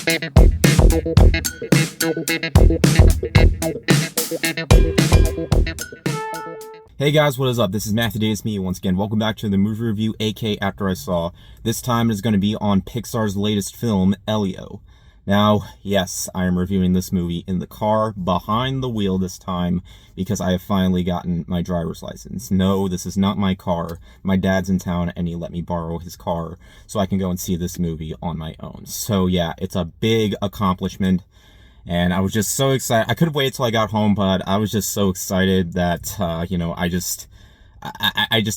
Hey guys, what is up? This is Matthew Day. It's me once again. Welcome back to the movie review, aka After I Saw. This time it is going to be on Pixar's latest film, Elio. Now, yes, I am reviewing this movie in the car, behind the wheel this time, because I have finally gotten my driver's license. No, this is not my car. My dad's in town and he let me borrow his car so I can go and see this movie on my own. So yeah, it's a big accomplishment. And I was just so excited. I could have waited till I got home, but I was just so excited that, I just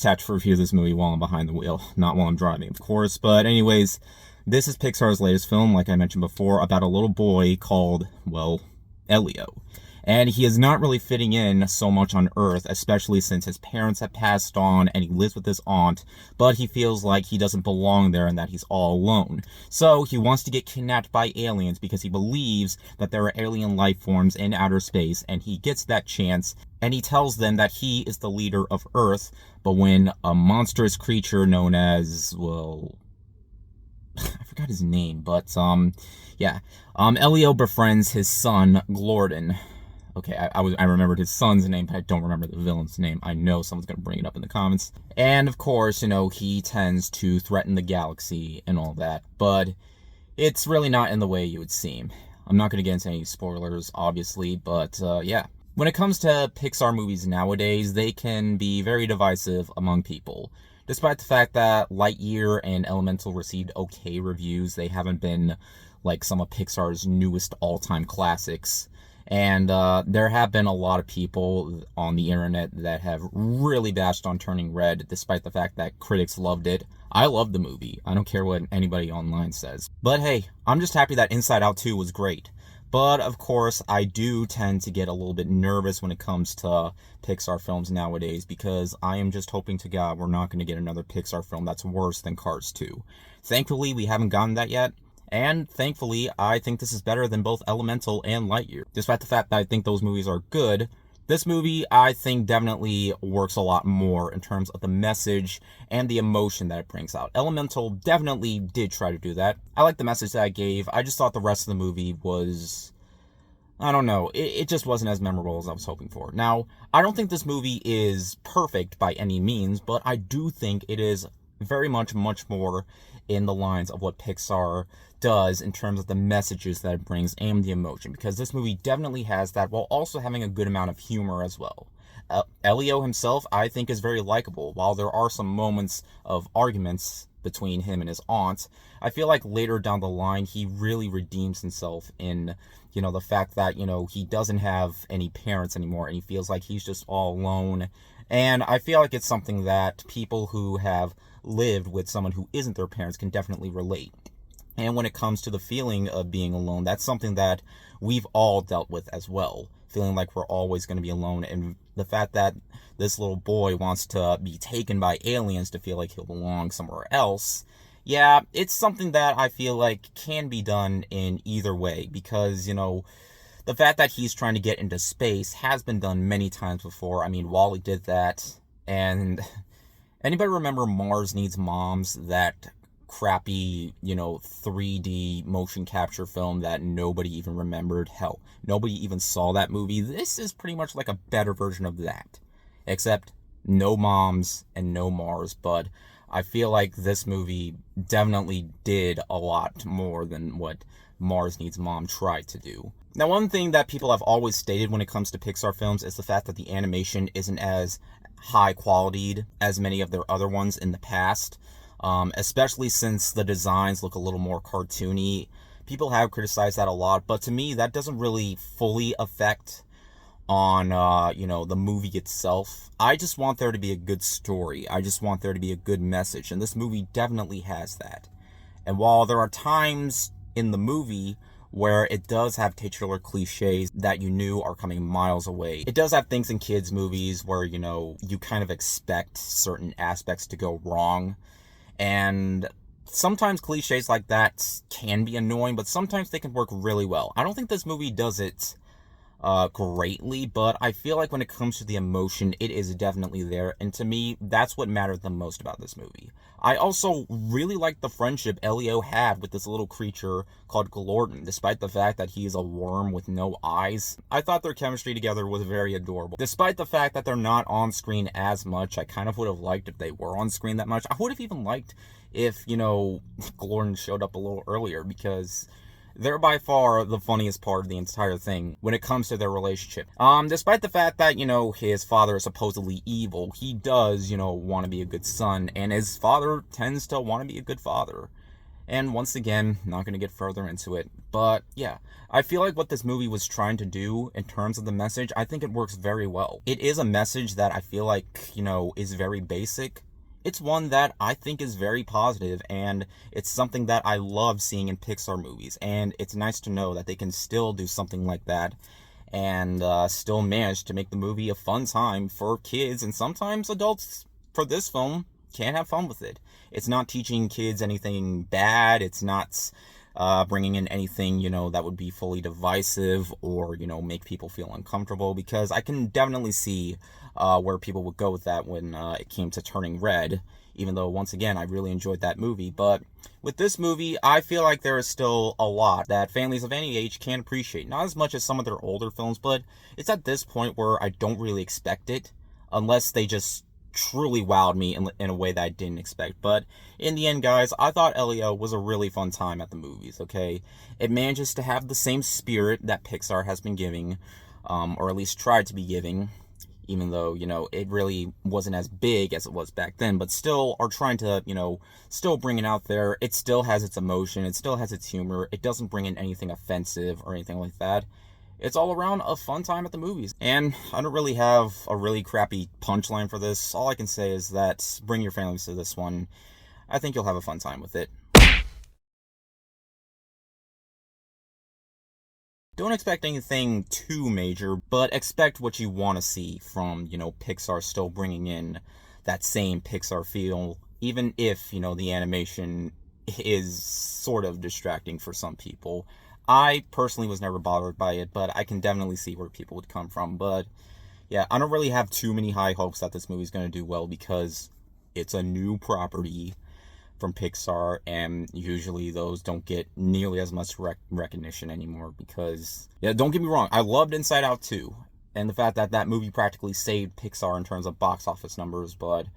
had to review this movie while I'm behind the wheel. Not while I'm driving, of course. But anyways, this is Pixar's latest film, like I mentioned before, about a little boy called, well, Elio. And he is not really fitting in so much on Earth, especially since his parents have passed on and he lives with his aunt, but he feels like he doesn't belong there and that he's all alone. So he wants to get kidnapped by aliens because he believes that there are alien life forms in outer space, and he gets that chance, and he tells them that he is the leader of Earth, but when a monstrous creature known as, well, I forgot his name, but, Elio befriends his son, Glorden. Okay, I remembered his son's name, but I don't remember the villain's name. I know someone's going to bring it up in the comments. And, of course, he tends to threaten the galaxy and all that, but it's really not in the way you would seem. I'm not going to get into any spoilers, obviously, but, yeah. When it comes to Pixar movies nowadays, they can be very divisive among people. Despite the fact that Lightyear and Elemental received okay reviews, they haven't been like some of Pixar's newest all-time classics. And there have been a lot of people on the internet that have really bashed on Turning Red, despite the fact that critics loved it. I loved the movie. I don't care what anybody online says. But hey, I'm just happy that Inside Out 2 was great. But, of course, I do tend to get a little bit nervous when it comes to Pixar films nowadays, because I am just hoping to God we're not going to get another Pixar film that's worse than Cars 2. Thankfully, we haven't gotten that yet. And thankfully, I think this is better than both Elemental and Lightyear. Despite the fact that I think those movies are good, this movie, I think, definitely works a lot more in terms of the message and the emotion that it brings out. Elemental definitely did try to do that. I like the message that I gave. I just thought the rest of the movie was, I don't know, it just wasn't as memorable as I was hoping for. Now, I don't think this movie is perfect by any means, but I do think it is very much more in the lines of what Pixar does in terms of the messages that it brings and the emotion, because this movie definitely has that while also having a good amount of humor as well. Elio himself, I think, is very likable. While there are some moments of arguments between him and his aunt, I feel like later down the line he really redeems himself in, the fact that, he doesn't have any parents anymore and he feels like he's just all alone. And I feel like it's something that people who have lived with someone who isn't their parents can definitely relate. And when it comes to the feeling of being alone, that's something that we've all dealt with as well. Feeling like we're always going to be alone. And the fact that this little boy wants to be taken by aliens to feel like he'll belong somewhere else, yeah, it's something that I feel like can be done in either way. Because, the fact that he's trying to get into space has been done many times before. I mean, Wall-E did that. And anybody remember Mars Needs Moms, that crappy, 3D motion capture film that nobody even remembered? Hell, nobody even saw that movie. This is pretty much like a better version of that, except no moms and no Mars. But I feel like this movie definitely did a lot more than what Mars Needs Mom tried to do. Now, one thing that people have always stated when it comes to Pixar films is the fact that the animation isn't as high quality as many of their other ones in the past. Especially since the designs look a little more cartoony. People have criticized that a lot, but to me, that doesn't really fully affect on, the movie itself. I just want there to be a good story. I just want there to be a good message, and this movie definitely has that. And while there are times in the movie where it does have titular cliches that you knew are coming miles away, it does have things in kids' movies where, you kind of expect certain aspects to go wrong. And sometimes cliches like that can be annoying, but sometimes they can work really well. I don't think this movie does it greatly, but I feel like when it comes to the emotion, it is definitely there, and to me, that's what mattered the most about this movie. I also really liked the friendship Elio had with this little creature called Glorton, despite the fact that he is a worm with no eyes. I thought their chemistry together was very adorable. Despite the fact that they're not on screen as much, I kind of would have liked if they were on screen that much. I would have even liked if, Glorton showed up a little earlier, because they're by far the funniest part of the entire thing when it comes to their relationship. Despite the fact that, his father is supposedly evil, he does, want to be a good son, and his father tends to want to be a good father. And once again, not going to get further into it, but yeah, I feel like what this movie was trying to do in terms of the message, I think it works very well. It is a message that I feel like, is very basic. It's one that I think is very positive, and it's something that I love seeing in Pixar movies, and it's nice to know that they can still do something like that and still manage to make the movie a fun time for kids, and sometimes adults for this film can have fun with it. It's not teaching kids anything bad, it's not bringing in anything, that would be fully divisive or, make people feel uncomfortable, because I can definitely see where people would go with that when it came to Turning Red, even though, once again, I really enjoyed that movie. But with this movie, I feel like there is still a lot that families of any age can appreciate. Not as much as some of their older films, but it's at this point where I don't really expect it, unless they just truly wowed me in a way that I didn't expect. But in the end, guys, I thought Elio was a really fun time at the movies, okay? It manages to have the same spirit that Pixar has been giving, or at least tried to be giving, even though, it really wasn't as big as it was back then, but still are trying to, still bring it out there. It still has its emotion, it still has its humor, it doesn't bring in anything offensive or anything like that. It's all around a fun time at the movies. And I don't really have a really crappy punchline for this. All I can say is that bring your families to this one. I think you'll have a fun time with it. Don't expect anything too major, but expect what you want to see from, Pixar still bringing in that same Pixar feel, even if, the animation is sort of distracting for some people. I personally was never bothered by it, but I can definitely see where people would come from. But yeah, I don't really have too many high hopes that this movie's going to do well, because it's a new property from Pixar, and usually those don't get nearly as much recognition anymore. Because, yeah, don't get me wrong, I loved Inside Out 2, and the fact that that movie practically saved Pixar in terms of box office numbers, but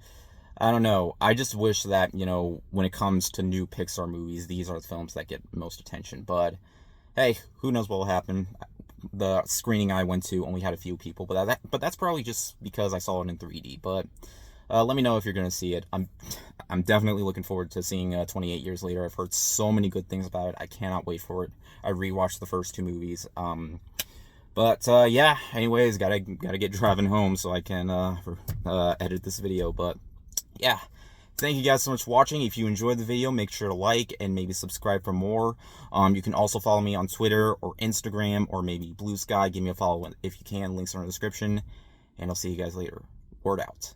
I don't know, I just wish that, when it comes to new Pixar movies, these are the films that get most attention. But hey, who knows what will happen. The screening I went to only had a few people, but that's probably just because I saw it in 3D. But let me know if you're going to see it. I'm definitely looking forward to seeing 28 years later. I've heard so many good things about it. I cannot wait for it. I rewatched the first two movies. But yeah, anyways, gotta get driving home so I can edit this video. But yeah, thank you guys so much for watching. If you enjoyed the video, make sure to like and maybe subscribe for more. You can also follow me on Twitter or Instagram or maybe Blue Sky. Give me a follow if you can. Links are in the description. And I'll see you guys later. Word out.